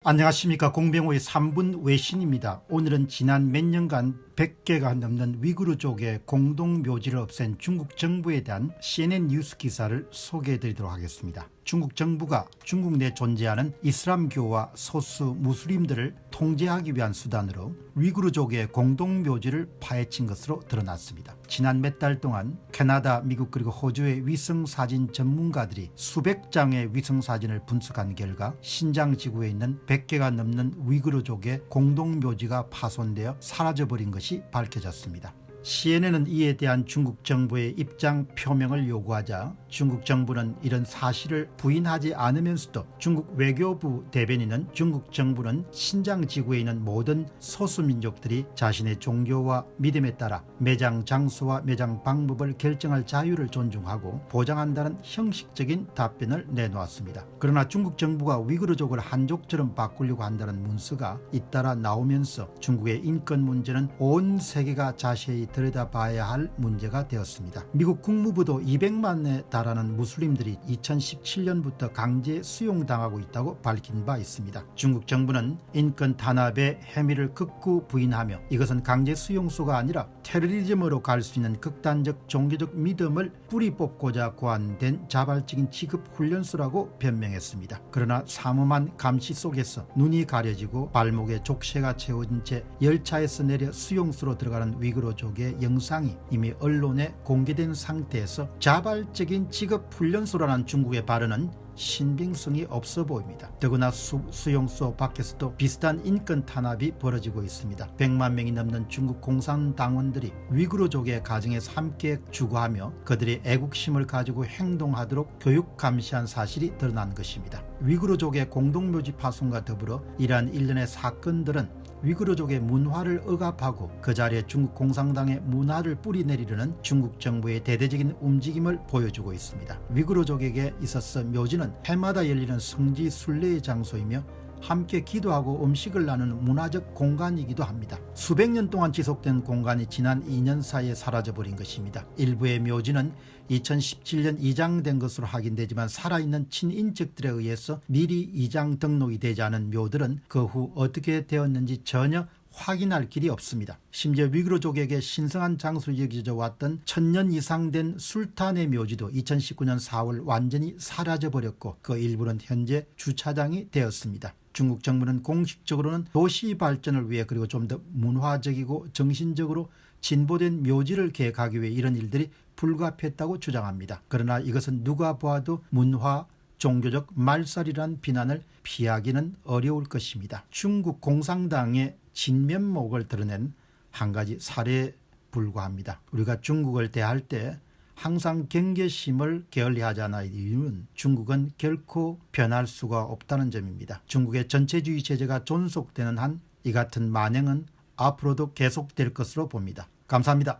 안녕하십니까. 공병호의 3분 외신입니다. 오늘은 지난 몇 년간 100개가 넘는 위구르족의 공동묘지를 없앤 중국 정부에 대한 CNN 뉴스 기사를 소개해드리도록 하겠습니다. 중국 정부가 중국 내 존재하는 이슬람교와 소수 무슬림들을 통제하기 위한 수단으로 위구르족의 공동묘지를 파헤친 것으로 드러났습니다. 지난 몇 달 동안 캐나다, 미국 그리고 호주의 위성사진 전문가들이 수백 장의 위성사진을 분석한 결과 신장 지구에 있는 100개가 넘는 위구르족의 공동묘지가 파손되어 사라져버린 것이 밝혀졌습니다. CNN은 이에 대한 중국 정부의 입장 표명을 요구하자 중국 정부는 이런 사실을 부인하지 않으면서도 중국 외교부 대변인은 중국 정부는 신장 지구에 있는 모든 소수민족들이 자신의 종교와 믿음에 따라 매장 장소와 매장 방법을 결정할 자유를 존중하고 보장한다는 형식적인 답변을 내놓았습니다. 그러나 중국 정부가 위구르족을 한족처럼 바꾸려고 한다는 문서가 잇따라 나오면서 중국의 인권 문제는 온 세계가 자세히 들여다봐야 할 문제가 되었습니다. 미국 국무부도 200만에 달하는 무슬림들이 2017년부터 강제 수용당하고 있다고 밝힌 바 있습니다. 중국 정부는 인권 탄압의 혐의를 극구 부인하며 이것은 강제 수용소가 아니라 테러리즘으로 갈 수 있는 극단적 종교적 믿음을 뿌리 뽑고자 고안된 자발적인 지급 훈련소라고 변명했습니다. 그러나 삼엄한 감시 속에서 눈이 가려지고 발목에 족쇄가 채워진 채 열차에서 내려 수용소로 들어가는 위구르족의 영상이 이미 언론에 공개된 상태에서 자발적인 지급 훈련소라는 중국의 발언은 신빙성이 없어 보입니다. 더구나 수용소 밖에서도 비슷한 인권 탄압이 벌어지고 있습니다. 100만 명이 넘는 중국 공산당원들이 위구르족의 가정에서 함께 주거하며 그들의 애국심을 가지고 행동하도록 교육 감시한 사실이 드러난 것입니다. 위구르족의 공동묘지 파손과 더불어 이러한 일련의 사건들은 위구르족의 문화를 억압하고 그 자리에 중국 공산당의 문화를 뿌리내리려는 중국 정부의 대대적인 움직임을 보여주고 있습니다. 위구르족에게 있어서 묘지는 해마다 열리는 성지 순례의 장소이며 함께 기도하고 음식을 나누는 문화적 공간이기도 합니다. 수백 년 동안 지속된 공간이 지난 2년 사이에 사라져버린 것입니다. 일부의 묘지는 2017년 이장된 것으로 확인되지만 살아있는 친인척들에 의해서 미리 이장 등록이 되지 않은 묘들은 그 후 어떻게 되었는지 전혀 확인할 길이 없습니다. 심지어 위구르족에게 신성한 장소로 여겨져 왔던 1000년 이상 된 술탄의 묘지도 2019년 4월 완전히 사라져버렸고 그 일부는 현재 주차장이 되었습니다. 중국 정부는 공식적으로는 도시 발전을 위해 그리고 좀 더 문화적이고 정신적으로 진보된 묘지를 계획하기 위해 이런 일들이 불가피했다고 주장합니다. 그러나 이것은 누가 보아도 문화 종교적 말살이란 비난을 피하기는 어려울 것입니다. 중국 공산당의 진면목을 드러낸 한 가지 사례에 불과합니다. 우리가 중국을 대할 때 항상 경계심을 게을리하지 않아야 할 이유는 중국은 결코 변할 수가 없다는 점입니다. 중국의 전체주의 체제가 존속되는 한 이 같은 만행은 앞으로도 계속될 것으로 봅니다. 감사합니다.